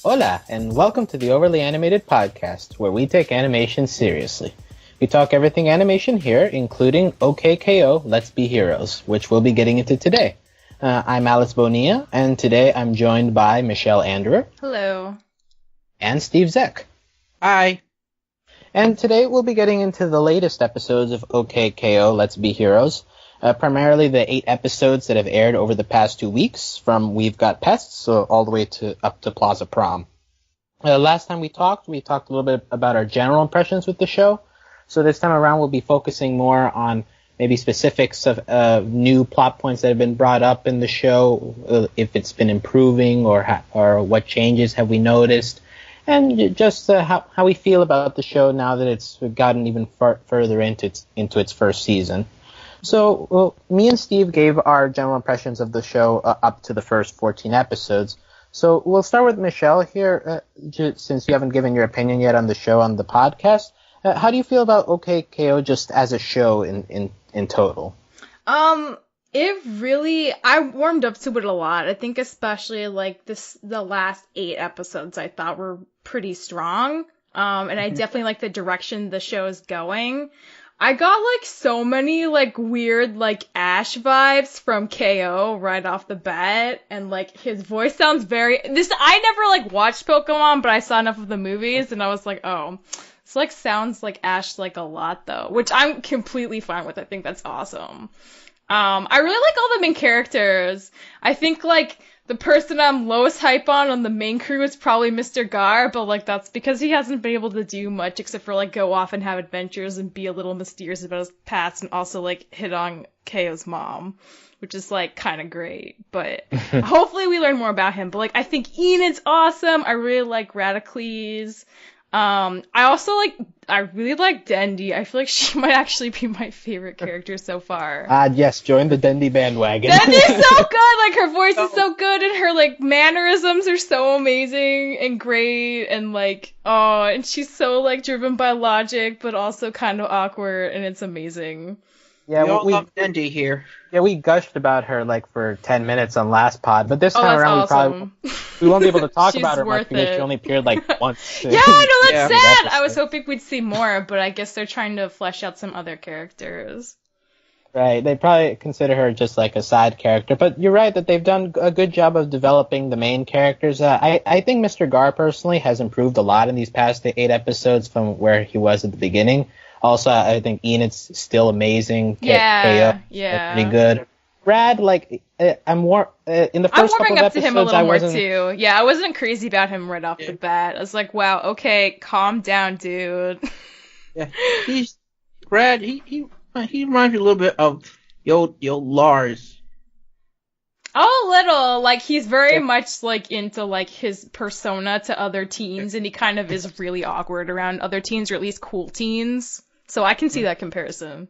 Hola, and welcome to the Overly Animated Podcast, where we take animation seriously. We talk everything animation here, including OKKO, Let's Be Heroes, which we'll be getting into today. I'm Alice Bonilla, and today I'm joined by Michelle Anderer. Hello. And Steve Zec. Hi. And today we'll be getting into the latest episodes of OKKO, Let's Be Heroes. Primarily the 8 episodes that have aired over the past 2 weeks, from We've Got Pests, so all the way up to Plaza Prom. Last time we talked a little bit about our general impressions with the show. So this time around we'll be focusing more on maybe specifics of new plot points that have been brought up in the show, if it's been improving or what changes have we noticed, and just how we feel about the show now that it's gotten even further into its first season. So me and Steve gave our general impressions of the show up to the first 14 episodes. So we'll start with Michelle here, since you haven't given your opinion yet on the show on the podcast. How do you feel about OKKO just as a show in total? I warmed up to it a lot. I think especially the last 8 episodes I thought were pretty strong. And I definitely like the direction the show is going. I got so many weird Ash vibes from KO right off the bat, and his voice sounds I never watched Pokemon, but I saw enough of the movies and I was like, oh, this sounds like Ash a lot though, which I'm completely fine with. I think that's awesome. I really like all the main characters. I think the person I'm lowest hype on the main crew is probably Mr. Gar, but that's because he hasn't been able to do much except for go off and have adventures and be a little mysterious about his past, and also hit on KO's mom, which is kind of great. But hopefully we learn more about him. But I think Enid's awesome. I really like Radicles. I really like Dendy. I feel like she might actually be my favorite character so far. Yes, join the Dendy bandwagon. Dendy's so good! Her voice is so good, and her, mannerisms are so amazing and great, and, and she's so, driven by logic, but also kind of awkward, and it's amazing. Yeah, we all love Dendy here. Yeah, we gushed about her, for 10 minutes on last pod, but this time around awesome. we won't be able to talk about her much because she only appeared, once. Yeah, I know, that's sad! I was hoping we'd see more, but I guess they're trying to flesh out some other characters. Right, they probably consider her just a side character, but you're right that they've done a good job of developing the main characters. I think Mr. Gar personally has improved a lot in these past 8 episodes from where he was at the beginning. Also, I think Enid's still amazing. Yeah, pretty good. Rad, I'm more in the first couple of episodes. I'm warming up to him a little more too. Yeah, I wasn't crazy about him right off the bat. I was like, wow, okay, calm down, dude. Yeah, he's Rad. He reminds me a little bit of yo Lars. Oh, a little. He's very much, into, his persona to other teens, and he kind of is really awkward around other teens, or at least cool teens. So I can see that comparison.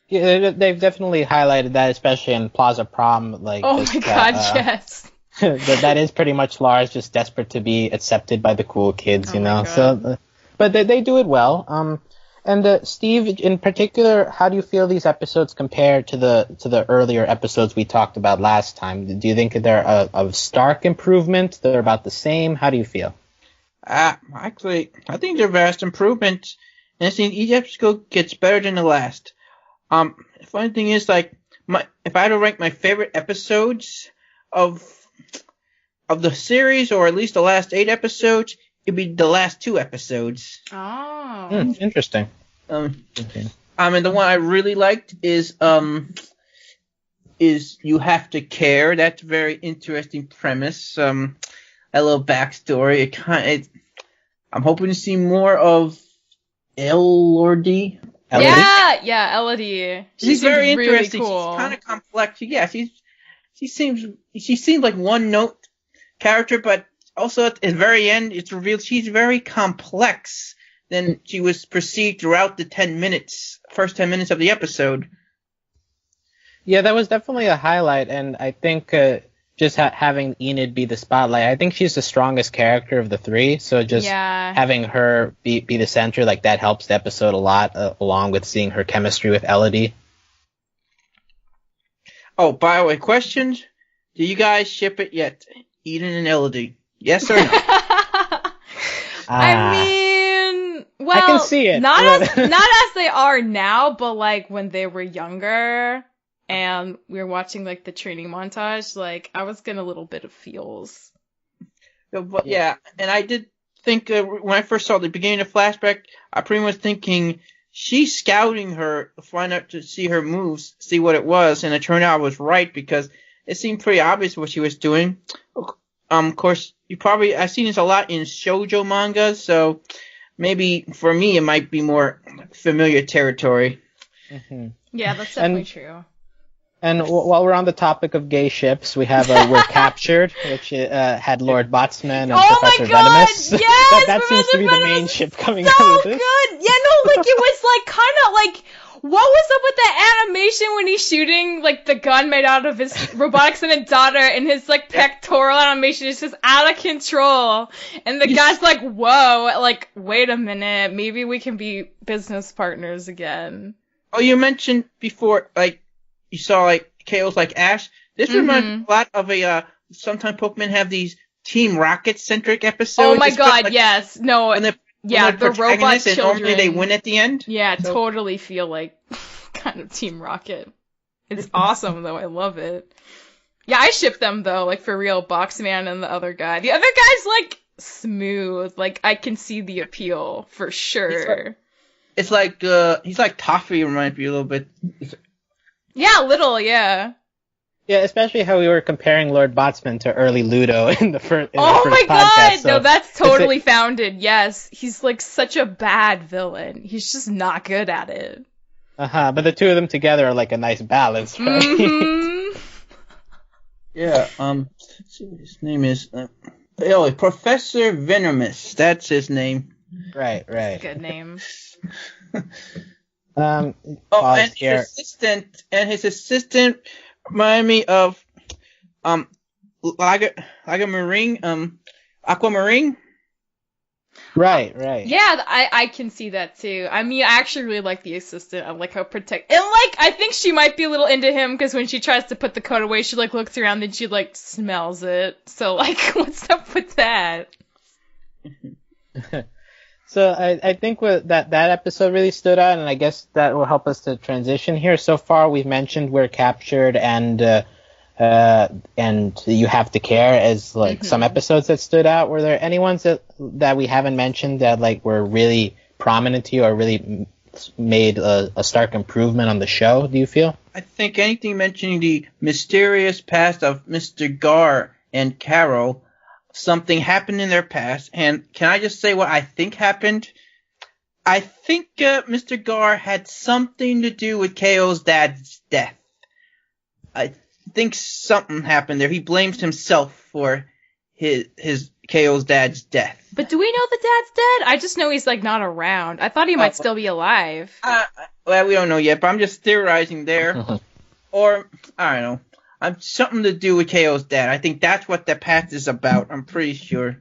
Yeah, they've definitely highlighted that, especially in Plaza Prom. Oh my god, yes. that is pretty much Lars just desperate to be accepted by the cool kids, you know. So, but they do it well. And Steve, in particular, how do you feel these episodes compare to the earlier episodes we talked about last time? Do you think they're a stark improvement? They're about the same? How do you feel? Actually, I think they're vast improvements. And I think each episode gets better than the last. The funny thing is, if I had to rank my favorite episodes of the series, or at least the last 8 episodes, it'd be the last 2 episodes. Oh. Interesting. The one I really liked is You Have to Care. That's a very interesting premise. A little backstory. I'm hoping to see more of Elodie. Yeah, Elodie. She's very interesting. Really cool. She's kind of complex. Yeah, she seems like one note character, but also at the very end, it's revealed she's very complex than she was perceived throughout the first 10 minutes of the episode. Yeah, that was definitely a highlight, and I think just having Enid be the spotlight, I think she's the strongest character of the 3, so just having her be the center, that helps the episode a lot, along with seeing her chemistry with Elodie. Oh, by the way, questions? Do you guys ship it yet? Eden and Elodie. Yes or no? I mean, well, I can see it. not as they are now, but like when they were younger and we were watching like the training montage, like I was getting a little bit of feels. But yeah, and I did think when I first saw the beginning of flashback, I pretty much thinking she's scouting her to find out to see her moves, see what it was, and it turned out I was right because it seemed pretty obvious what she was doing. Of course, I've seen this a lot in shoujo mangas, so maybe for me it might be more familiar territory. Mm-hmm. Yeah, that's definitely true. And while we're on the topic of gay ships, we have We're Captured, which had Lord Botsman and Professor Venomous. Yes, that seems to be the main ship coming out of this. Good. Yeah, no, like it was like kind of like, what was up with that animation when he's shooting like the gun made out of his robotic son and daughter, and his like pectoral animation is just out of control, and the guy's like, whoa, like wait a minute, maybe we can be business partners again. Oh, you mentioned before, like, you saw, like, KO's like Ash. This reminds me a lot of sometimes Pokemon have these Team Rocket-centric episodes. Oh my god, like, yes. No, when the robot children. And normally they win at the end. Yeah, so. Totally feel like kind of Team Rocket. It's awesome, though. I love it. Yeah, I ship them, though, like, for real. Boxman and the other guy. The other guy's, like, smooth. Like, I can see the appeal, for sure. He's like Toffee, reminds me a little bit. Yeah, little, yeah. Yeah, especially how we were comparing Lord Botsman to early Ludo in the first Oh my god! podcast, so no, that's totally founded, yes. He's like such a bad villain. He's just not good at it. But the two of them together are like a nice balance, right? Mm-hmm. Yeah, let's see what his name is. Professor Venomous, that's his name. Right. That's a good name. And his assistant remind me of Aquamarine. Right. Yeah, I can see that too. I mean, I actually really like the assistant. I like how protect and like I think she might be a little into him because when she tries to put the coat away, she like looks around and she like smells it. So like, what's up with that? So I think that episode really stood out, and I guess that will help us to transition here. So far, we've mentioned We're Captured and You Have to Care as like some episodes that stood out. Were there any ones that we haven't mentioned that like were really prominent to you or really made a stark improvement on the show? Do you feel? I think anything mentioning the mysterious past of Mr. Gar and Carol. Something happened in their past, and can I just say what I think happened? I think Mr. Gar had something to do with KO's dad's death. I think something happened there. He blames himself for his KO's dad's death. But do we know the dad's dead? I just know he's like not around. I thought he might still be alive. Well, we don't know yet, but I'm just theorizing there. Or, I don't know. Something to do with KO's dad. I think that's what the past is about. I'm pretty sure.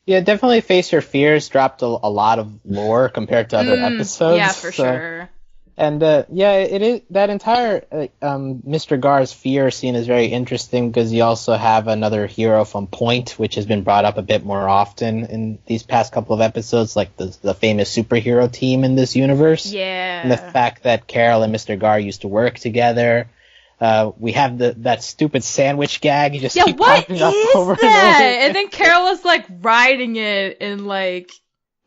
Yeah, definitely Face Your Fears dropped a lot of lore compared to other episodes. Yeah, for sure. And it is that entire Mr. Gar's fear scene is very interesting because you also have another hero from Point, which has been brought up a bit more often in these past couple of episodes, like the famous superhero team in this universe. Yeah. And the fact that Carol and Mr. Gar used to work together. We have that stupid sandwich gag. You just keep popping up over and over. And then Carol was like riding it in like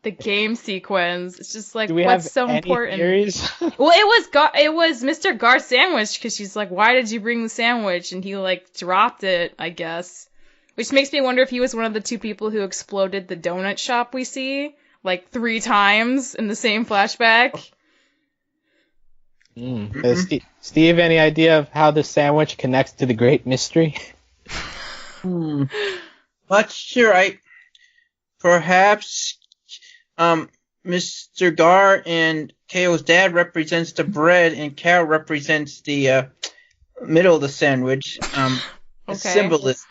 the game sequence. It's just like, what's so important? Well, it was Mr. Gar's sandwich because she's like, why did you bring the sandwich? And he like dropped it, I guess. Which makes me wonder if he was one of the two people who exploded the donut shop we see like 3 times in the same flashback. Steve, any idea of how the sandwich connects to the Great Mystery? Not sure. Perhaps Mr. Gar and KO's dad represents the bread, and Carol represents the middle of the sandwich. Okay. Symbolism.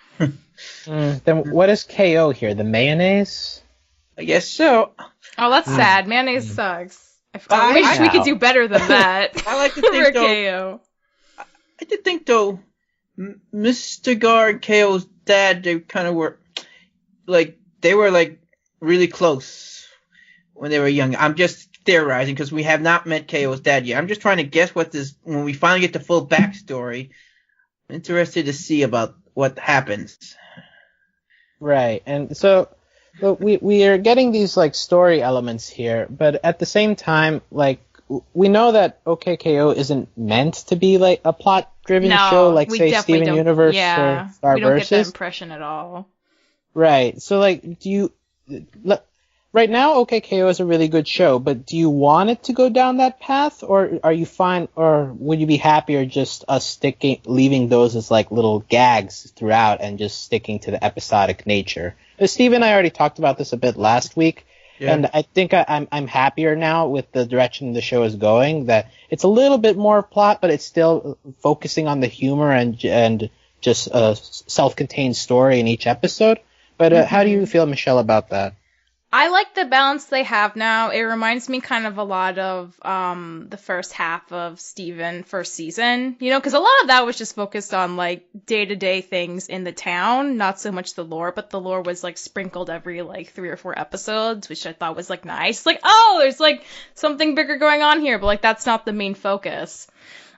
Then what is KO here? The mayonnaise? I guess so. Oh, that's sad. Mayonnaise sucks. I wish we could do better than that. I like to think though. I did think though, Mr. Gar and KO's dad, they kind of were. they were like really close when they were young. I'm just theorizing because we have not met KO's dad yet. I'm just trying to guess when we finally get the full backstory. I'm interested to see about what happens. Right, and so we are getting these like story elements here, but at the same time, like we know that OKKO isn't meant to be like a plot-driven show, like say Steven Universe or Starversus. We don't get that impression at all. Right. So like, right now OKKO is a really good show, but do you want it to go down that path, or are you fine, or would you be happier just us leaving those as like little gags throughout and just sticking to the episodic nature? Steve and I already talked about this a bit last week, and I think I'm happier now with the direction the show is going, that it's a little bit more plot, but it's still focusing on the humor and just a self-contained story in each episode. But how do you feel, Michelle, about that? I like the balance they have now. It reminds me kind of a lot of the first half of Steven first season, because a lot of that was just focused on like day-to-day things in the town, not so much the lore, but the lore was like sprinkled every like 3 or 4 episodes, which I thought was like nice. Like, oh, there's like something bigger going on here, but like that's not the main focus.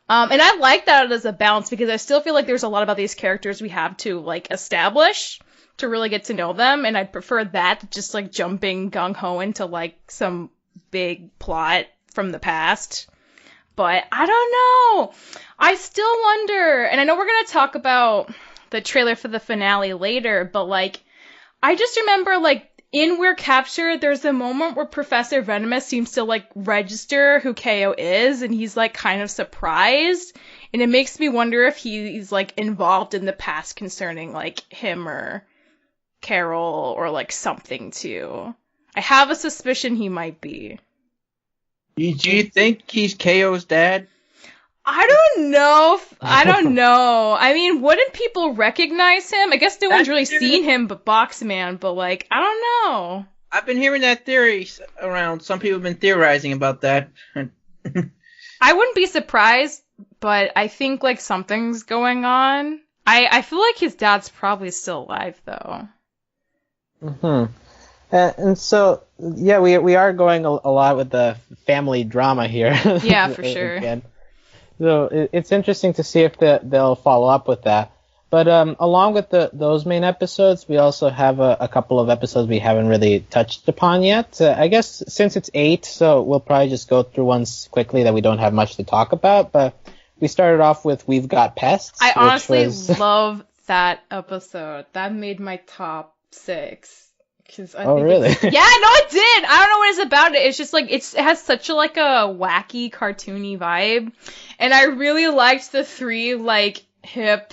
And I like that as a balance because I still feel like there's a lot about these characters we have to like establish to really get to know them, and I prefer that to just like jumping gung-ho into like some big plot from the past. But I don't know. I still wonder, and I know we're going to talk about the trailer for the finale later, but like I just remember like in We're Captured, there's a moment where Professor Venomous seems to like register who KO is, and he's like kind of surprised, and it makes me wonder if he's like involved in the past concerning like him or Carol or like something too. I have a suspicion he might be. Do you think he's KO's dad? I don't know. I mean, wouldn't people recognize him? I guess no one's really seen him but Boxman, but like, I don't know. I've been hearing that theory around. Some people have been theorizing about that. I wouldn't be surprised, but I think like something's going on. I feel like his dad's probably still alive though. And so, yeah, we are going a lot with the family drama here. Yeah, for sure. Again. So it's interesting to see if they'll follow up with that. But along with those main episodes, we also have a couple of episodes we haven't really touched upon yet. I guess since it's 8, so we'll probably just go through ones quickly that we don't have much to talk about. But we started off with We've Got Pests. I honestly love that episode. That made my top 6. Really? Yeah, no, it did. I don't know what it's about it. It's just like it has such a like a wacky, cartoony vibe, and I really liked the 3 like hip,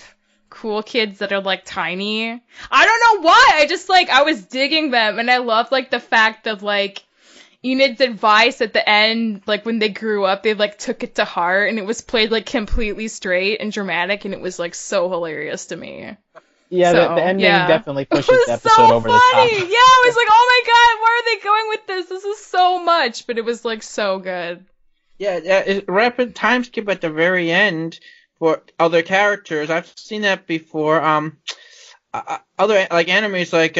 cool kids that are like tiny. I don't know why. I just like I was digging them, and I loved like the fact of like Enid's advice at the end, like when they grew up, they like took it to heart, and it was played like completely straight and dramatic, and it was like so hilarious to me. Yeah, so, the ending definitely pushes the episode so over the top. Yeah, I was like, oh my god, where are they going with this? This is so much, but it was like so good. Yeah, rapid time skip at the very end for other characters. I've seen that before. Other like animes like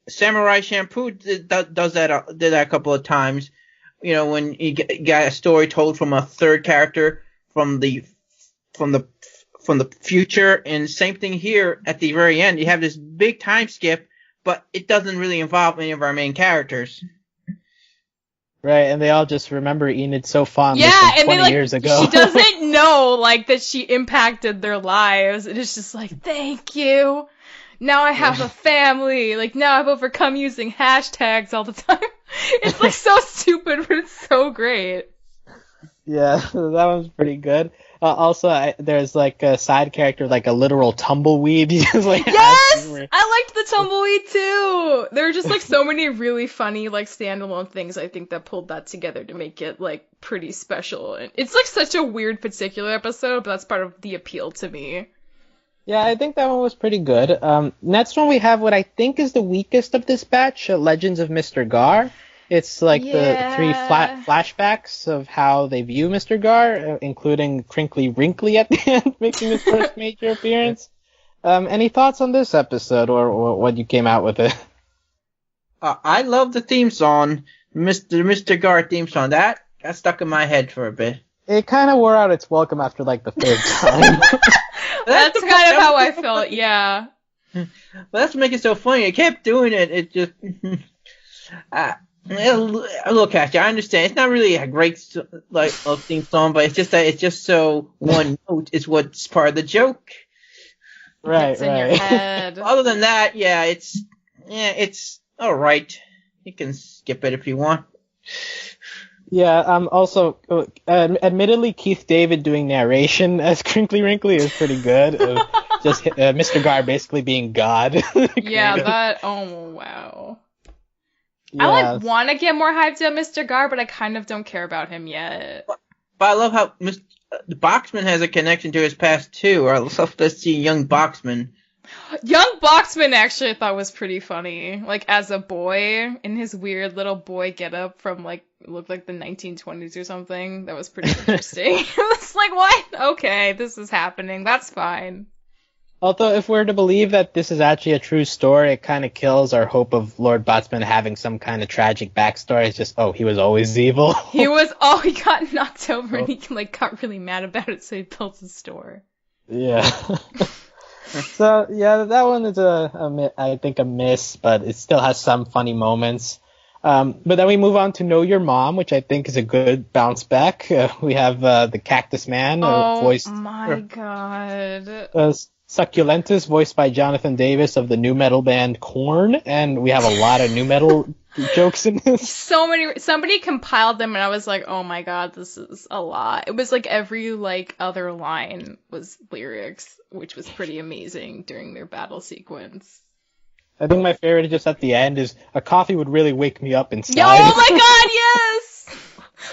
Samurai Champloo did that a couple of times. When you got a story told from a third character from the future, and same thing here at the very end. You have this big time skip, but it doesn't really involve any of our main characters. Right, and they all just remember Enid so fondly from 20 years ago. She doesn't know, like, that she impacted their lives. And it's just like, thank you. Now I have a family. Like, now I've overcome using hashtags all the time. It's, like, so stupid, but it's so great. Yeah, that one's pretty good. Also, there's like a side character, like a literal tumbleweed. Yes! I liked the tumbleweed too! There are just like so many really funny like standalone things I think that pulled that together to make it like pretty special. And it's like such a weird particular episode, but that's part of the appeal to me. Yeah, I think that one was pretty good. Next one we have what I think is the weakest of this batch, Legends of Mr. Gar. It's like the 3 flashbacks of how they view Mr. Gar, including Crinkly Wrinkly at the end, making his first major appearance. Any thoughts on this episode, or what you came out with it? I love the theme song, Mr. Gar theme song. That got stuck in my head for a bit. It kind of wore out its welcome after like the third time. That's kind of how I felt, yeah. Well, that's what makes it so funny. It kept doing it. It just... a little catchy. I understand. It's not really a great theme song, but it's just that it's just so one note is what's part of the joke. Right, It's in your head. Other than that, it's all right. You can skip it if you want. Yeah. Also, admittedly, Keith David doing narration as Crinkly Wrinkly is pretty good. Just Mr. Gar basically being God. Yeah, that. Oh wow. Yeah. I want to get more hyped on Mr. Gar, but I kind of don't care about him yet. But I love how the Boxman has a connection to his past too. I love to see young Boxman. Young Boxman actually I thought was pretty funny. Like as a boy in his weird little boy getup from like looked like the 1920s or something. That was pretty interesting. It's like what? Okay, this is happening. That's fine. Although, if we're to believe that this is actually a true story, it kind of kills our hope of Lord Botsman having some kind of tragic backstory. It's just, he was always evil. He got knocked over and he got really mad about it, so he built a store. Yeah. So, yeah, that one is I think a miss, but it still has some funny moments. But then we move on to Know Your Mom, which I think is a good bounce back. We have the Cactus Man voiced. Oh my god. Succulentus, voiced by Jonathan Davis of the new metal band Korn, and we have a lot of new metal jokes in this. So many. Somebody compiled them, and I was like, "Oh my god, this is a lot." It was like every other line was lyrics, which was pretty amazing during their battle sequence. I think my favorite just at the end is a coffee would really wake me up inside. Oh my god, yes!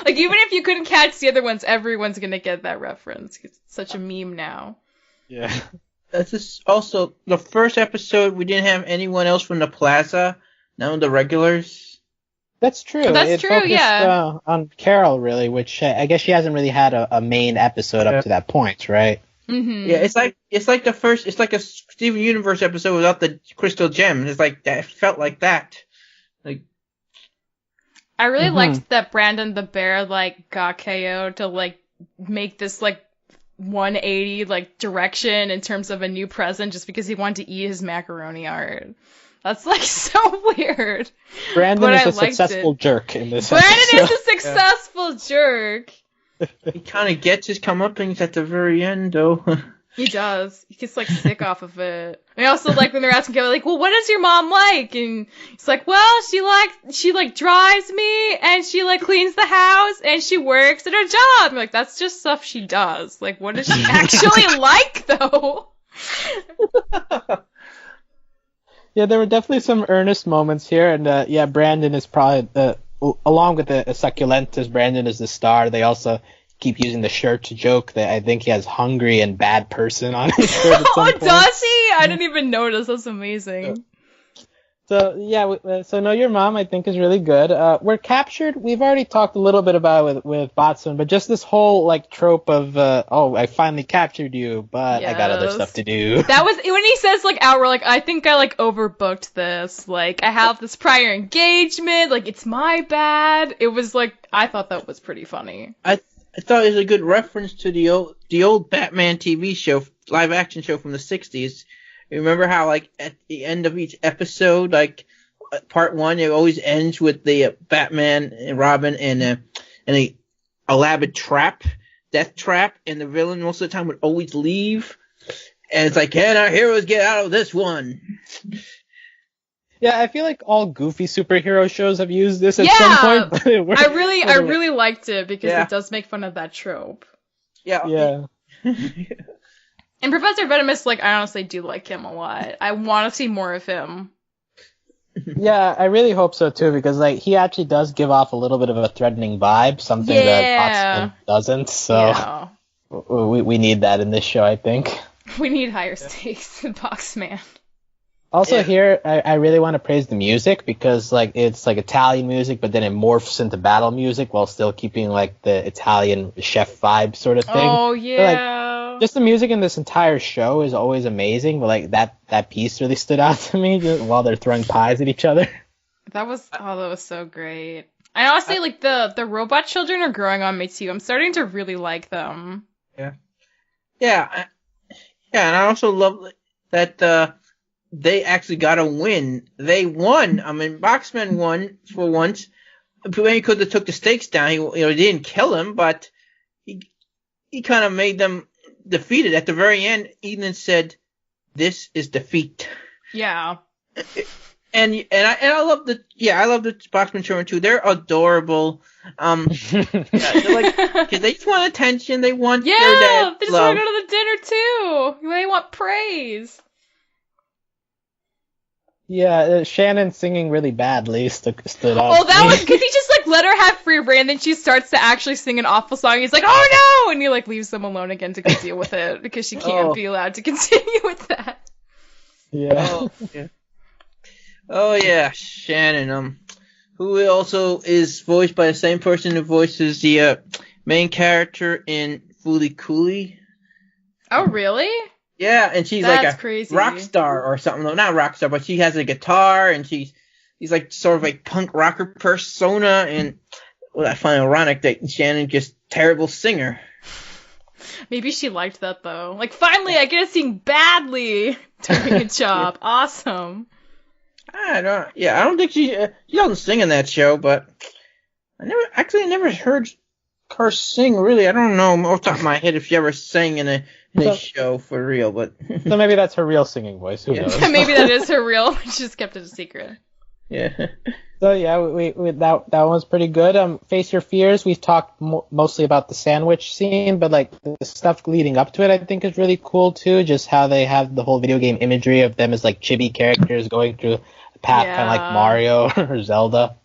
Like even if you couldn't catch the other ones, everyone's gonna get that reference. It's such a meme now. Yeah. This is also the first episode we didn't have anyone else from the Plaza. None of the regulars. That's true. That's true, focused, yeah. On Carol, really, which I guess she hasn't really had a main episode up to that point, right? Mm-hmm. Yeah, it's like a Steven Universe episode without the crystal gem. It's like that. It felt like that. Like. I really liked that Brandon the Bear got KO'd to make this 180 direction in terms of a new present just because he wanted to eat his macaroni art. That's so weird. Brandon is a successful jerk in this Brandon episode. is a successful jerk. He kind of gets his comeuppance at the very end, though. He does. He gets sick off of it. And also when they're asking him well, what is your mom like? And he's like, well, she drives me and she cleans the house and she works at her job. I'm like, that's just stuff she does. What is she actually like though? Yeah, there were definitely some earnest moments here, and Brandon is probably along with the Succulentus, Brandon is the star. They also keep using the shirt joke that I think he has hungry and bad person on his shirt at some point. Does he? I didn't even notice. That's amazing. So, yeah, so Know Your Mom, I think, is really good. We're captured. We've already talked a little bit about it with Botsman, but just this whole, trope of, I finally captured you, but I got other stuff to do. That was, when he says, outright, I think I, overbooked this. I have this prior engagement. It's my bad. It was, I thought that was pretty funny. I thought it was a good reference to the old Batman TV show, live action show from the 60s. Remember how, at the end of each episode, part one, it always ends with the Batman and Robin in a elaborate death trap, and the villain most of the time would always leave. And it's can our heroes get out of this one? Yeah, I feel like all goofy superhero shows have used this at some point. I really liked it because it does make fun of that trope. Yeah. And Professor Venomous, I honestly do like him a lot. I want to see more of him. Yeah, I really hope so too, because he actually does give off a little bit of a threatening vibe, something that Botsman doesn't. So we need that in this show, I think. We need higher stakes than Boxman. Also here, I really want to praise the music because it's Italian music, but then it morphs into battle music while still keeping the Italian chef vibe sort of thing. Oh yeah. Just the music in this entire show is always amazing, but like that piece really stood out to me while they're throwing pies at each other. That was so great. And honestly, like the robot children are growing on me too. I'm starting to really like them. Yeah, and I also love that they actually got a win. They won. I mean, Boxman won for once. He could have took the stakes down. He didn't kill him, but he kind of made them defeated. At the very end, Ethan said, "This is defeat." Yeah. And I love the Boxman children too. They're adorable. They're like, 'cause they just want attention. They want their dad's they just love. want to go to the dinner too. They want praise. Yeah, Shannon singing really badly stood out. Oh, that was because he just like let her have free reign, and then she starts to actually sing an awful song. He's like, "Oh no!" and he like leaves them alone again to go deal with it because she can't be allowed to continue with that. Yeah. Oh yeah, Shannon. Who also is voiced by the same person who voices the main character in Fooly Cooly. Oh really? Yeah, and she's That's like a crazy. rock star or something. No, not rock star, but she has a guitar and she's like sort of like punk rocker persona. And I find it ironic that Shannon just terrible singer. Maybe she liked that though. Like finally, I get to sing badly doing a job. Awesome. I don't think she doesn't sing in that show, but I never heard her sing really. I don't know off the top of my head if she ever sang in a show for real, but so maybe that's her real singing voice. Who knows? Maybe that is her real. She just kept it a secret. Yeah. So yeah, we that one was pretty good. Face Your Fears. We've talked mostly about the sandwich scene, but like the stuff leading up to it, I think is really cool too. Just how they have the whole video game imagery of them as like chibi characters going through a path kind of like Mario or Zelda.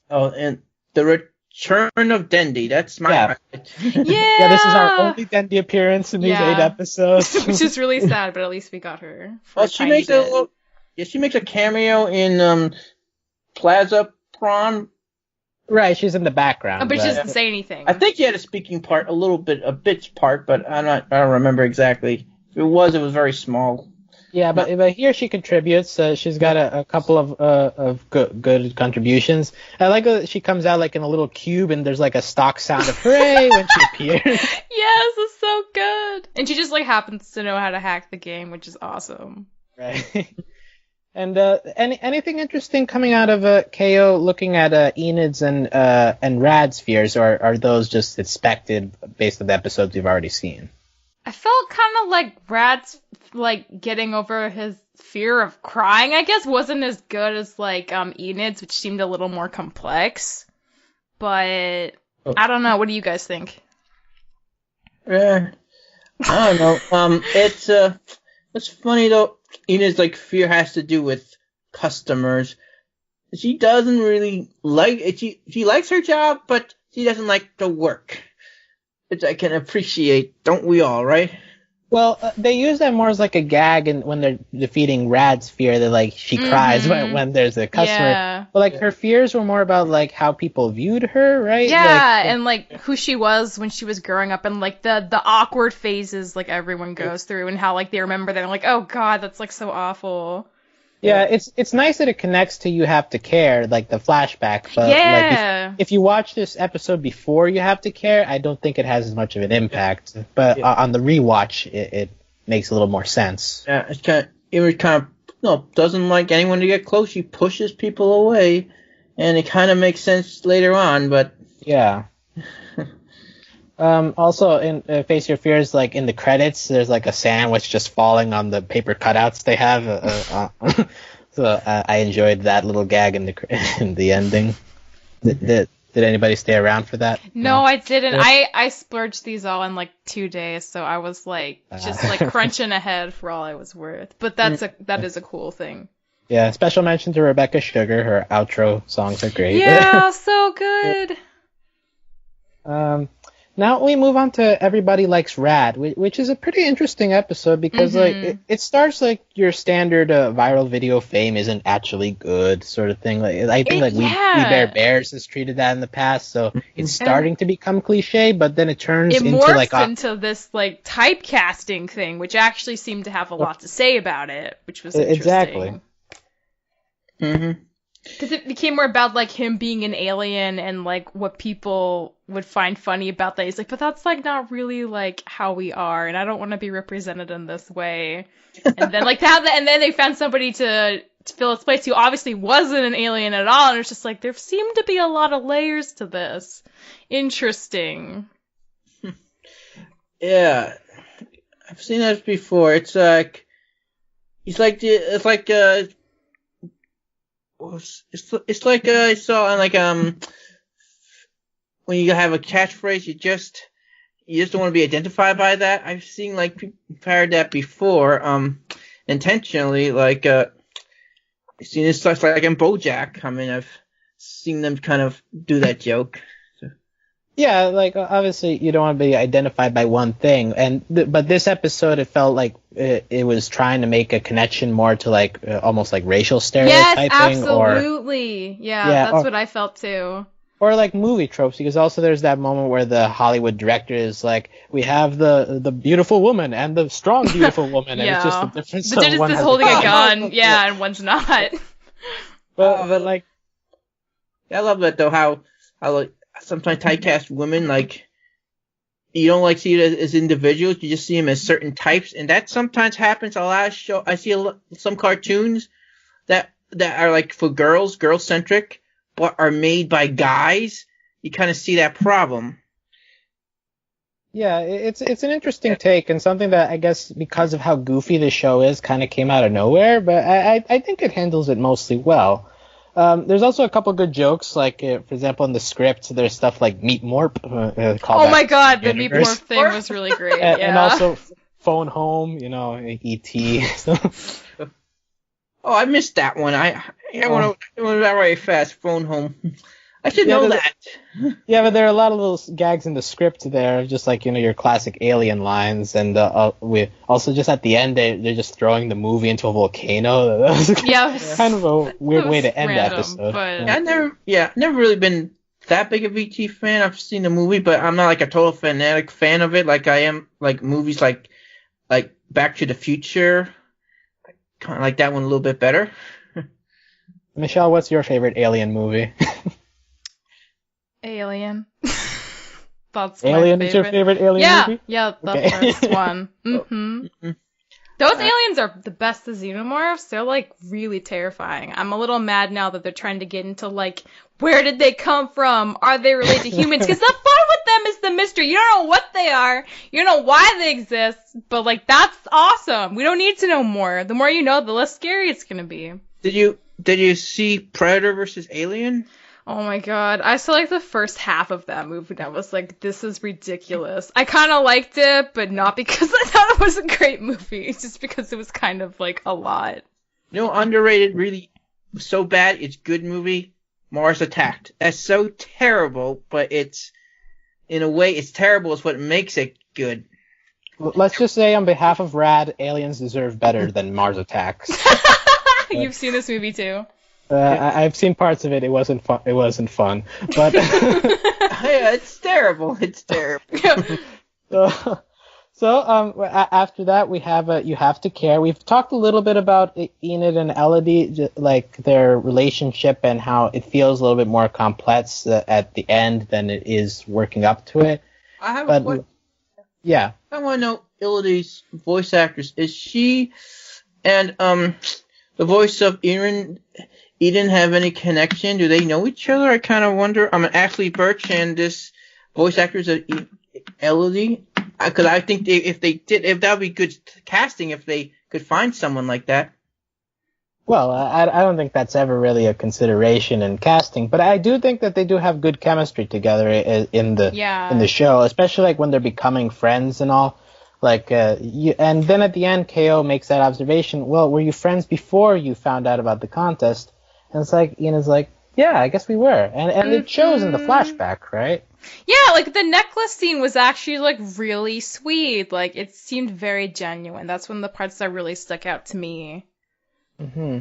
Oh, and the return of Dendy. That's my highlight. Yeah, this is our only Dendy appearance in these 8 episodes, which is really sad. But at least we got her. She makes a cameo in Plaza Prom. Right, she's in the background. But she doesn't say anything. I think she had a speaking part, a bitch part, but I don't remember exactly. If it was very small. Yeah, but here she contributes. She's got a couple of good contributions. I like that she comes out like in a little cube, and there's like a stock sound of hooray when she appears. Yes, it's so good. And she just like happens to know how to hack the game, which is awesome. Right. And anything interesting coming out of KO looking at Enid's and Rad's fears, or are those just expected based on the episodes we've already seen? I felt kind of like Rad's like getting over his fear of crying, I guess, wasn't as good as like Enid's, which seemed a little more complex. But I don't know. What do you guys think? I don't know. It's funny though. Enid's like fear has to do with customers. She doesn't really like it. She likes her job, but she doesn't like the work, which I can appreciate. Don't we all, right? Well, they use that more as like a gag, and when they're defeating Rad's fear, that like she cries when there's a customer. Yeah. But like her fears were more about like how people viewed her, right? Yeah, and like who she was when she was growing up, and like the awkward phases like everyone goes through, and how like they remember that, like, oh god, that's like so awful. Yeah, it's nice that it connects to You Have to Care, like the flashback. But like if you watch this episode before You Have to Care, I don't think it has as much of an impact. But on the rewatch, it makes a little more sense. Yeah, it doesn't like anyone to get close. She pushes people away, and it kind of makes sense later on. But yeah. Also, in Face Your Fears, like in the credits, there's like a sandwich just falling on the paper cutouts they have. So I enjoyed that little gag in the ending. Did anybody stay around for that? No, I didn't. I splurged these all in like 2 days, so I was like just like crunching ahead for all I was worth. But that is a cool thing. Yeah, special mention to Rebecca Sugar. Her outro songs are great. Yeah, so good. Now we move on to Everybody Likes Rad, which is a pretty interesting episode because it starts like your standard viral video fame isn't actually good sort of thing. Like I think We Bear Bears has treated that in the past, so it's starting to become cliche, but then it turns into like into this like typecasting thing, which actually seemed to have a lot to say about it, which was interesting. Exactly. Mm-hmm. Because it became more about, like, him being an alien and, like, what people would find funny about that. He's like, but that's, like, not really, like, how we are, and I don't want to be represented in this way. And then, like, and then they found somebody to fill his place who obviously wasn't an alien at all, and it's just like, there seemed to be a lot of layers to this. Interesting. Yeah. I've seen that before. It's like... It's like I saw like when you have a catchphrase, you just don't want to be identified by that. I've seen like people heard that before, intentionally. Like I've seen this stuff like in BoJack. I mean, I've seen them kind of do that joke. So. Yeah, like obviously you don't want to be identified by one thing, but this episode it felt like it was trying to make a connection more to like almost like racial stereotyping. Yes, absolutely. That's what I felt too. Or like movie tropes, because also there's that moment where the Hollywood director is like, we have the beautiful woman and the strong beautiful woman, and it's just the difference. But they're just holding a gun, and one's not. But like, I love that though. How like sometimes typecast women like. You don't like see it as individuals. You just see them as certain types, and that sometimes happens. I see some cartoons that are like for girl-centric, but are made by guys. You kind of see that problem. Yeah, it's an interesting take, and something that I guess because of how goofy the show is, kind of came out of nowhere. But I think it handles it mostly well. There's also a couple good jokes, like, for example, in the script, there's stuff like Meet Morp. Oh my god, the Meet Morp thing was really great. And also Phone Home, E.T. Oh, I missed that one. I went that right fast. Phone Home. I should know that. Yeah, but there are a lot of little gags in the script there, just like, your classic alien lines. And we also just at the end, they're just throwing the movie into a volcano. That was kind of a weird way to end the episode. But... Yeah, never really been that big of a ET fan. I've seen the movie, but I'm not like a total fanatic fan of it. Like I am like movies like Back to the Future. I kind of like that one a little bit better. Michelle, what's your favorite alien movie? Alien. That's Alien is your favorite alien movie? Yeah, the first one. Mm-hmm. Those aliens are the best, the xenomorphs. They're, like, really terrifying. I'm a little mad now that they're trying to get into, like, where did they come from? Are they related to humans? Because the fun with them is the mystery. You don't know what they are. You don't know why they exist. But, like, that's awesome. We don't need to know more. The more you know, the less scary it's going to be. Did you see Predator vs. Alien? Oh my god, I saw like the first half of that movie and I was like, this is ridiculous. I kind of liked it, but not because I thought it was a great movie, it's just because it was kind of like a lot. Underrated, really so bad, it's good movie, Mars Attacked. That's so terrible, but it's, in a way, it's terrible is what makes it good. Let's just say on behalf of Rad, aliens deserve better than Mars Attacks. You've seen this movie too? I've seen parts of it. It wasn't fun. But yeah, it's terrible. It's terrible. So after that we have You Have to Care. We've talked a little bit about Enid and Elodie, like their relationship and how it feels a little bit more complex at the end than it is working up to it. Yeah. I want to know Elodie's voice actress. Is she and the voice of Eden have any connection? Do they know each other? I kind of wonder. Ashley Birch and this voice actress of Elodie. Because I think if that would be good casting if they could find someone like that. Well, I don't think that's ever really a consideration in casting, but I do think that they do have good chemistry together in the show, especially like when they're becoming friends and all. Like, and then at the end, KO makes that observation. Well, were you friends before you found out about the contest? And it's like, Ian's like, yeah, I guess we were. And it shows in the flashback, right? Yeah, like the necklace scene was actually like really sweet. Like it seemed very genuine. That's one of the parts that really stuck out to me. Mm-hmm.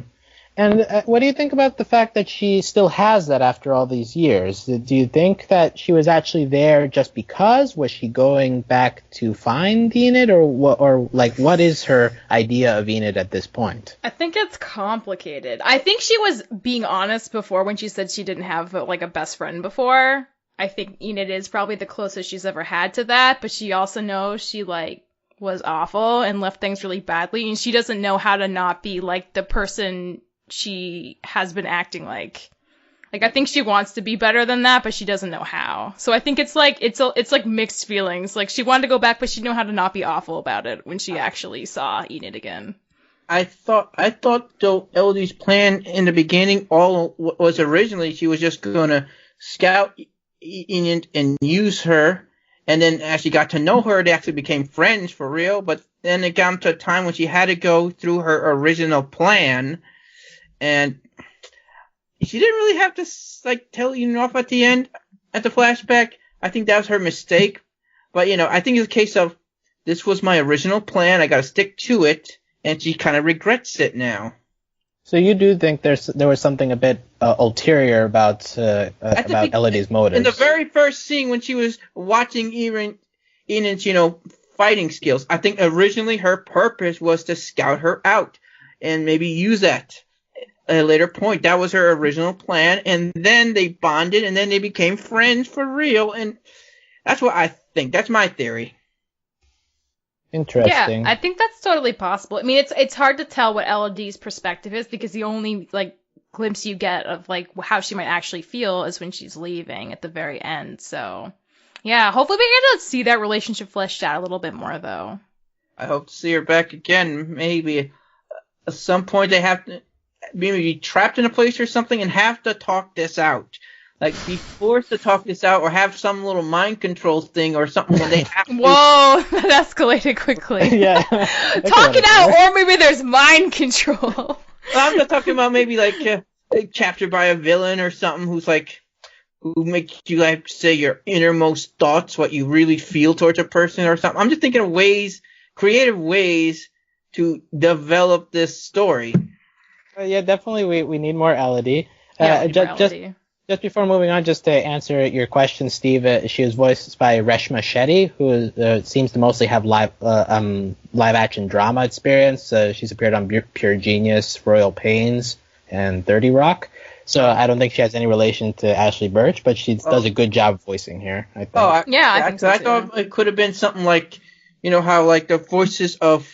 And what do you think about the fact that she still has that after all these years? Do you think that she was actually there just because? Was she going back to find Enid, or what is her idea of Enid at this point? I think it's complicated. I think she was being honest before when she said she didn't have like a best friend before. I think Enid is probably the closest she's ever had to that, but she also knows she like was awful and left things really badly, and she doesn't know how to not be like the person she has been acting like. Like I think she wants to be better than that, but she doesn't know how. So I think it's like mixed feelings. Like she wanted to go back, but she knew how to not be awful about it when she actually saw Enid again. I thought though Elodie's plan in the beginning all was originally she was just gonna scout Enid and use her, and then as she got to know her, they actually became friends for real. But then it got to a time when she had to go through her original plan. And she didn't really have to, like, tell Enid off at the end, at the flashback. I think that was her mistake. But, I think it's a case of, this was my original plan, I gotta stick to it, and she kind of regrets it now. So you do think there was something a bit ulterior about Elodie's motives? In the very first scene when she was watching Enid's, fighting skills, I think originally her purpose was to scout her out, and maybe use that. At a later point, that was her original plan, and then they bonded, and then they became friends for real, and that's what I think. That's my theory. Interesting. Yeah, I think that's totally possible. I mean, it's hard to tell what Elodie's perspective is because the only like glimpse you get of like how she might actually feel is when she's leaving at the very end. So, yeah, hopefully we get to see that relationship fleshed out a little bit more, though. I hope to see her back again. Maybe at some point they have to maybe be trapped in a place or something and have to talk this out. Like, be forced to talk this out or have some little mind control thing or something when they have to. Whoa, that escalated quickly. Yeah. Talk it out, or maybe there's mind control. I'm not talking about maybe like captured by a villain or something who makes you like say your innermost thoughts, what you really feel towards a person or something. I'm just thinking of creative ways to develop this story. Yeah, definitely we need more Elodie. Just before moving on, just to answer your question, Steve, she was voiced by Reshma Shetty, who seems to mostly have live action drama experience. She's appeared on Pure Genius, Royal Pains, and 30 Rock. So I don't think she has any relation to Ashley Birch, but she does a good job voicing here, I think. I think so too. I thought it could have been something like, how like the voices of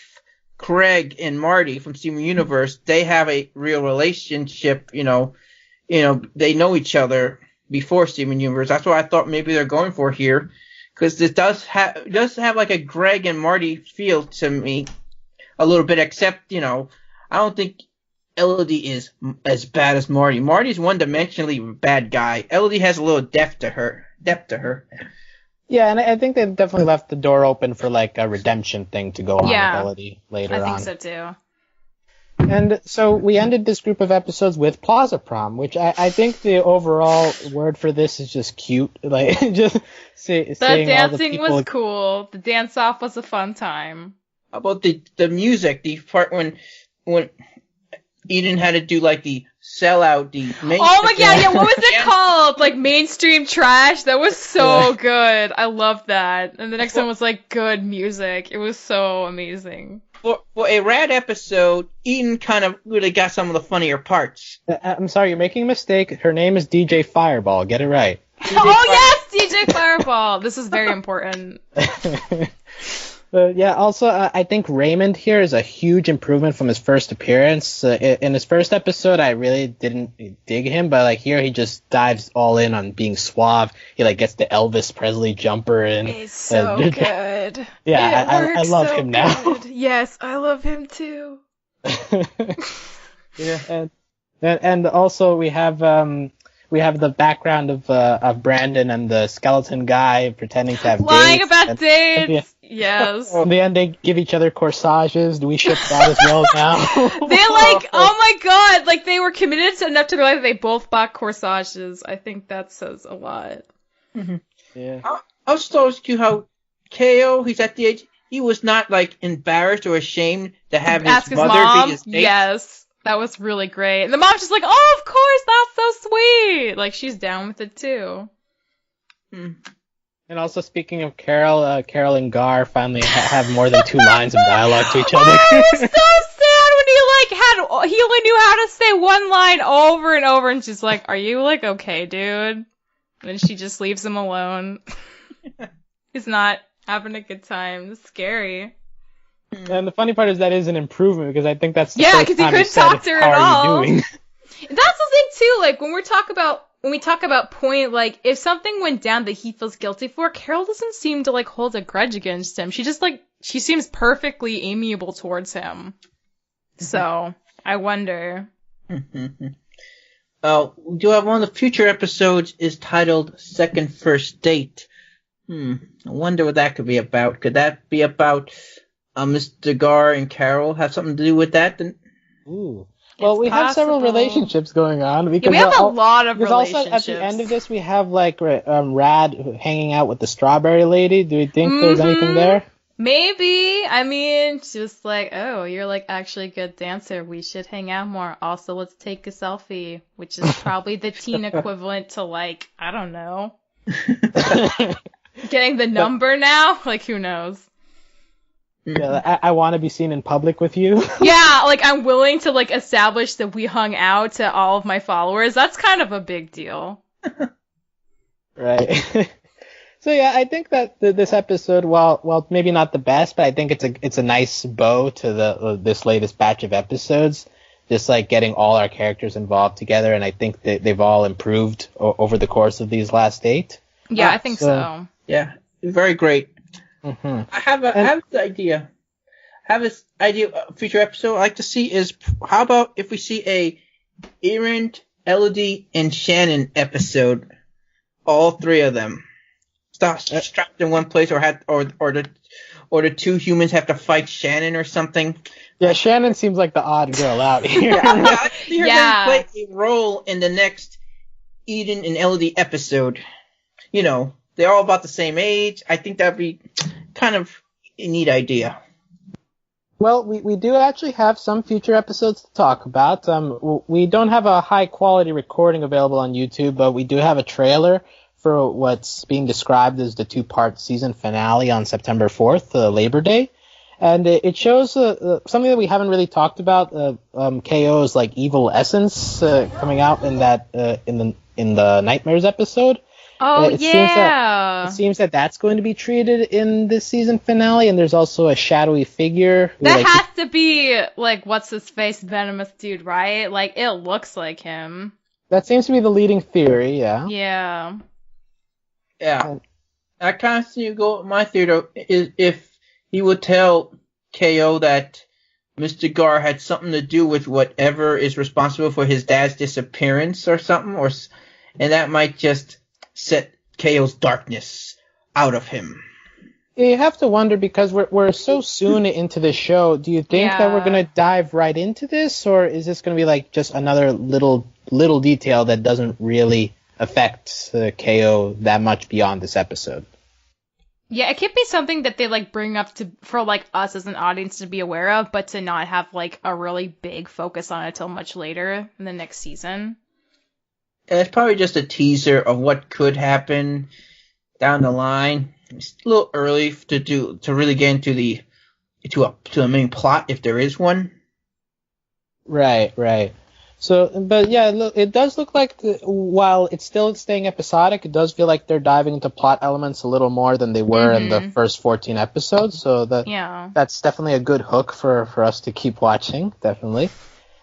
Craig and Marty from Steven Universe, they have a real relationship, they know each other before Steven Universe. That's what I thought maybe they're going for here, because this does have like a Greg and Marty feel to me a little bit, except, I don't think Elodie is as bad as Marty. Marty's one-dimensionally bad guy. Elodie has a little depth to her. Yeah, and I think they definitely left the door open for like a redemption thing to go on with Elodie later on. I think so too. And so we ended this group of episodes with Plaza Prom, which I think the overall word for this is just cute. Like just seeing the dancing all the people was cool. The dance off was a fun time. How about the music? The part when Eden had to do like the sellout, the main. Oh my god! Yeah, what was it called? Like mainstream trash. That was so good. I loved that. And the next one was like good music. It was so amazing. For a rad episode, Eden kind of really got some of the funnier parts. I'm sorry, you're making a mistake. Her name is DJ Fireball. Get it right. Yes, DJ Fireball. This is very important. Also, I think Raymond here is a huge improvement from his first appearance. In his first episode, I really didn't dig him, but like here, he just dives all in on being suave. He like gets the Elvis Presley jumper and it's so good. Yeah, I love him now. Yes, I love him too. Yeah, and also we have the background of Brandon and the skeleton guy pretending to have lying dates. about dates. Yes. In the end, they give each other corsages. Do we ship that as well now? They like, oh my god, like they were committed enough to their life that they both bought corsages. I think that says a lot. Mm-hmm. Yeah. I was close to how KO, he's at the age, he was not, like, embarrassed or ashamed to have Ask his his mother mom. be his date. Yes, that was really great. And the mom's just like, oh, of course, that's so sweet. Like, she's down with it too. And also, speaking of Carol, Carol and Gar finally have more than 2 lines of dialogue to each other. Oh, it was so sad when he only knew how to say one line over and over, and she's like, are you, like, okay, dude? And she just leaves him alone. He's not having a good time. It's scary. And the funny part is that is an improvement, because I think that's the Yeah, first because he time couldn't said, talk to her how at are all. you doing? That's the thing too, like when we talk about point, like if something went down that he feels guilty for, Carol doesn't seem to like hold a grudge against him. She just she seems perfectly amiable towards him. So I wonder. We do have one of the future episodes is titled Second First Date. I wonder what that could be about. Could that be about Mr. Gar and Carol have something to do with that? Ooh. Well, we have several relationships going on. Because we have a lot of relationships. Also, at the end of this, we have, like, Rad hanging out with the strawberry lady. Do we think there's anything there? Maybe. I mean, just like, oh, you're, like, actually a good dancer. We should hang out more. Also, let's take a selfie, which is probably the teen equivalent to, like, I don't know. Getting the number now? Like, who knows? Yeah, I want to be seen in public with you. Yeah, like, I'm willing to, like, establish that we hung out to all of my followers. That's kind of a big deal. Right. So, yeah, I think that this episode, while maybe not the best, but I think it's a nice bow to this latest batch of episodes. Just, like, getting all our characters involved together, and I think that they've all improved over the course of these last 8. Yeah, I think so. Yeah, very great. Mm-hmm. I have this idea. This idea of future episode I'd like to see is, how about if we see a Aaron, Elodie, and Shannon episode, all 3 of them strapped in one place, or the 2 humans have to fight Shannon or something. Yeah, Shannon seems like the odd girl out here. I'd see her play a role in the next Eden and Elodie episode. You know, they're all about the same age. I think that'd be kind of a neat idea. Well, we do actually have some future episodes to talk about. We don't have a high quality recording available on YouTube, but we do have a trailer for what's being described as the 2-part season finale on September 4th, Labor Day. And it shows something that we haven't really talked about, KO's like evil essence coming out in that in the Nightmares episode. Oh, it seems that that's going to be treated in this season finale, and there's also a shadowy figure. That has to be, like, what's-his-face venomous dude, right? Like, it looks like him. That seems to be the leading theory, yeah. Yeah. Yeah. I kind of see you go, my theory is if he would tell KO that Mr. Gar had something to do with whatever is responsible for his dad's disappearance or something, and that might just set KO's darkness out of him. You have to wonder, because we're so soon into the show. Do you think that we're going to dive right into this, or is this going to be like just another little detail that doesn't really affect KO that much beyond this episode? Yeah, it could be something that they like bring up for like us as an audience to be aware of, but to not have like a really big focus on it till much later in the next season. And it's probably just a teaser of what could happen down the line. It's a little early to really get into the main plot, if there is one. Right. So, but yeah, it does look like while it's still staying episodic, it does feel like they're diving into plot elements a little more than they were in the first 14 episodes. So that's definitely a good hook for us to keep watching, definitely.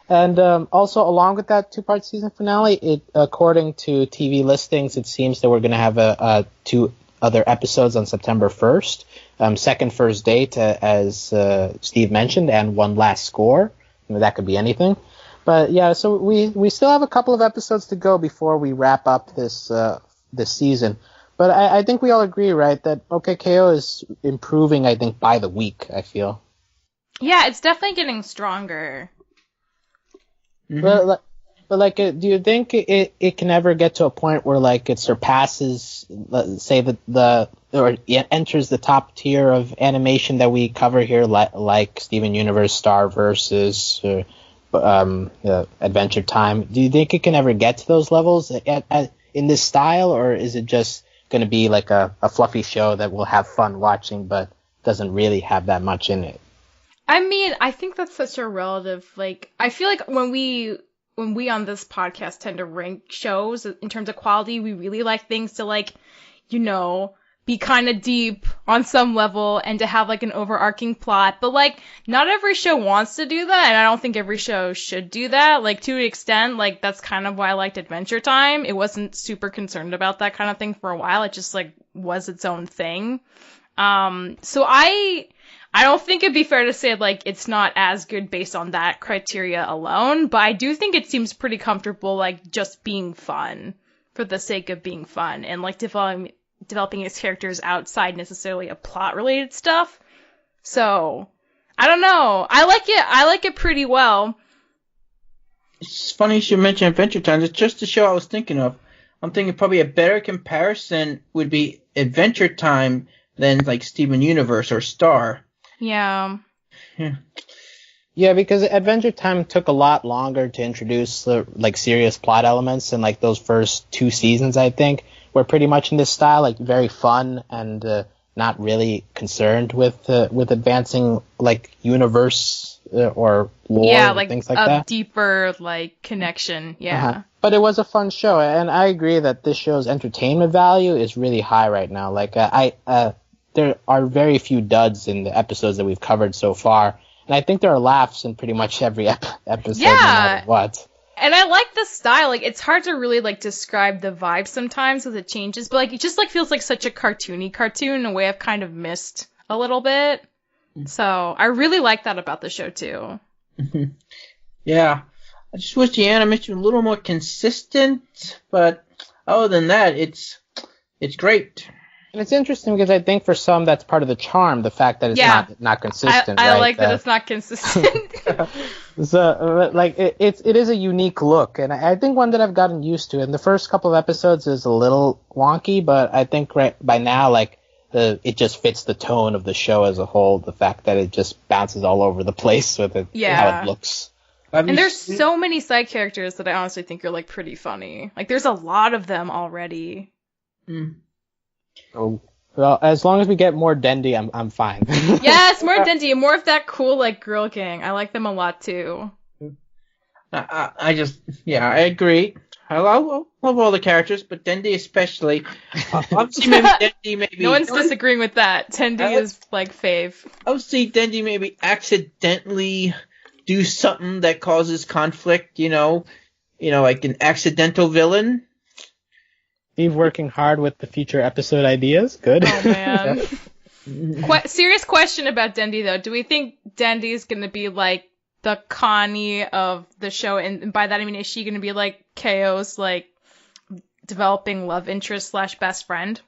And also, along with that 2-part season finale, according to TV listings, it seems that we're going to have 2 other episodes on September 1st. Second First Date, as Steve mentioned, and One Last Score. That could be anything. But yeah, so we still have a couple of episodes to go before we wrap up this season. But I think we all agree, right, that OKKO is improving, I think, by the week, I feel. Yeah, it's definitely getting stronger. Mm-hmm. But like, do you think it can ever get to a point where like it surpasses, say or it enters the top tier of animation that we cover here, like Steven Universe, Star versus Adventure Time? Do you think it can ever get to those levels in this style, or is it just going to be like a fluffy show that we'll have fun watching, but doesn't really have that much in it? I mean, I think that's such a relative, like, I feel like when we on this podcast tend to rank shows in terms of quality, we really like things to, like, you know, be kind of deep on some level and to have like an overarching plot. But like, not every show wants to do that, and I don't think every show should do that. Like, to an extent, like, that's kind of why I liked Adventure Time. It wasn't super concerned about that kind of thing for a while. It just like was its own thing. So I don't think it'd be fair to say like it's not as good based on that criteria alone, but I do think it seems pretty comfortable like just being fun for the sake of being fun and like developing its characters outside necessarily of plot related stuff. So I don't know. I like it pretty well. It's funny you should mention Adventure Time. It's just the show I was thinking of. I'm thinking probably a better comparison would be Adventure Time than like Steven Universe or Star. Yeah. Yeah, because Adventure Time took a lot longer to introduce like serious plot elements, and like those first 2 seasons, I think, were pretty much in this style, like very fun and not really concerned with advancing like universe or lore or like things like a that. Deeper like connection. Yeah. Uh-huh. But it was a fun show, and I agree that this show's entertainment value is really high right now. Like there are very few duds in the episodes that we've covered so far, and I think there are laughs in pretty much every episode, no matter what. And I like the style. Like, it's hard to really like describe the vibe sometimes as it changes, but like it just like feels like such a cartoony cartoon in a way I've kind of missed a little bit. So I really like that about the show too. Yeah, I just wish the animation was a little more consistent, but other than that, it's great. And it's interesting because I think for some that's part of the charm, the fact that it's not consistent. I right? like that it's not consistent. So, like, it is a unique look, and I think one that I've gotten used to. And the first couple of episodes is a little wonky, but I think right by now, like, it just fits the tone of the show as a whole. The fact that it just bounces all over the place with it, how it looks. And there's so many side characters that I honestly think are like pretty funny. Like, there's a lot of them already. Oh, well, as long as we get more Dendy, I'm fine. Yes, more Dendy, and more of that cool like girl gang. I like them a lot too. I agree. I love all the characters, but Dendy especially. Obviously, maybe no one's disagreeing with that. Dendy is like fave. I would see Dendy maybe accidentally do something that causes conflict. You know, like an accidental villain. Steve working hard with the future episode ideas. Good. Oh, man. Serious question about Dendy, though. Do we think Dendy is going to be, like, the Connie of the show? And by that, I mean, is she going to be, like, KO's, like, developing love interest / best friend?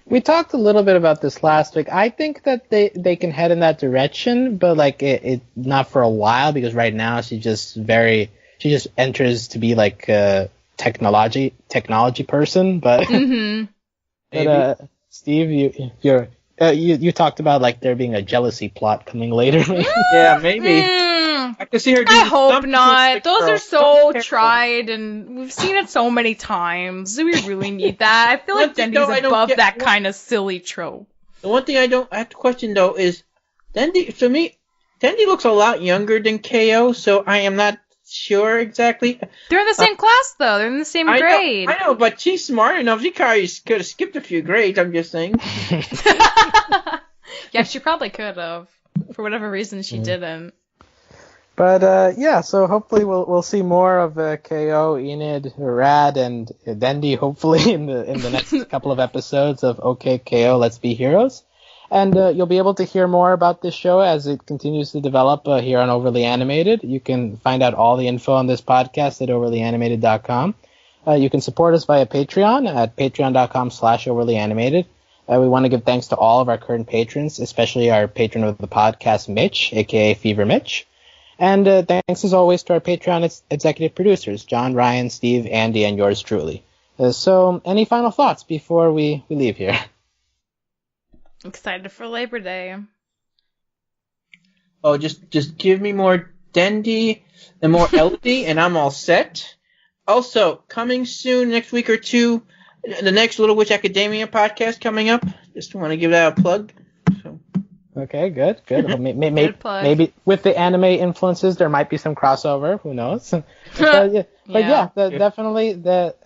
We talked a little bit about this last week. I think that they can head in that direction, but, like, it not for a while, because right now she just enters to be, like, technology person, but Steve, you talked about like there being a jealousy plot coming later. Yeah, maybe. I can see her doing. I hope not. Those are so tried, and we've seen it so many times. Do we really need that? I feel like Dendy's above that kind of silly trope. The one thing I have to question though is Dendy. To me, Dendy looks a lot younger than KO, so I am not sure exactly. They're in the same class, though. They're in the same grade. I know, but she's smart enough. She probably could have skipped a few grades, I'm just saying. Yeah, she probably could have. For whatever reason, she didn't. But, so hopefully we'll see more of KO, Enid, Rad, and Dendy, hopefully, in the next couple of episodes of OK KO, Let's Be Heroes. And you'll be able to hear more about this show as it continues to develop here on Overly Animated. You can find out all the info on this podcast at overlyanimated.com. You can support us via Patreon at patreon.com/overlyanimated. We want to give thanks to all of our current patrons, especially our patron of the podcast, Mitch, a.k.a. Fever Mitch. And thanks as always to our Patreon executive producers, John, Ryan, Steve, Andy, and yours truly. So, any final thoughts before we leave here? Excited for Labor Day. Oh, just give me more Dendy and more Elodie, and I'm all set. Also, coming soon, next week or two, the next Little Witch Academia podcast coming up. Just want to give that a plug. So. Okay, good. Well, Good plug. Maybe with the anime influences, there might be some crossover. Who knows? Definitely.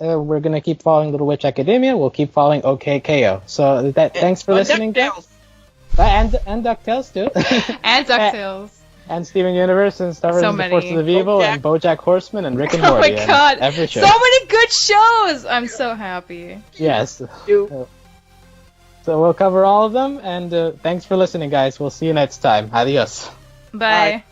We're gonna keep following Little Witch Academia. We'll keep following OKKO. So thanks for listening, guys. And DuckTales too. And DuckTales. And Steven Universe and Star Wars and the Forces of Evil and BoJack Horseman and Rick and Morty. Oh my god! Every show. So many good shows! I'm so happy. Yes. So we'll cover all of them, and thanks for listening, guys. We'll see you next time. Adios. Bye.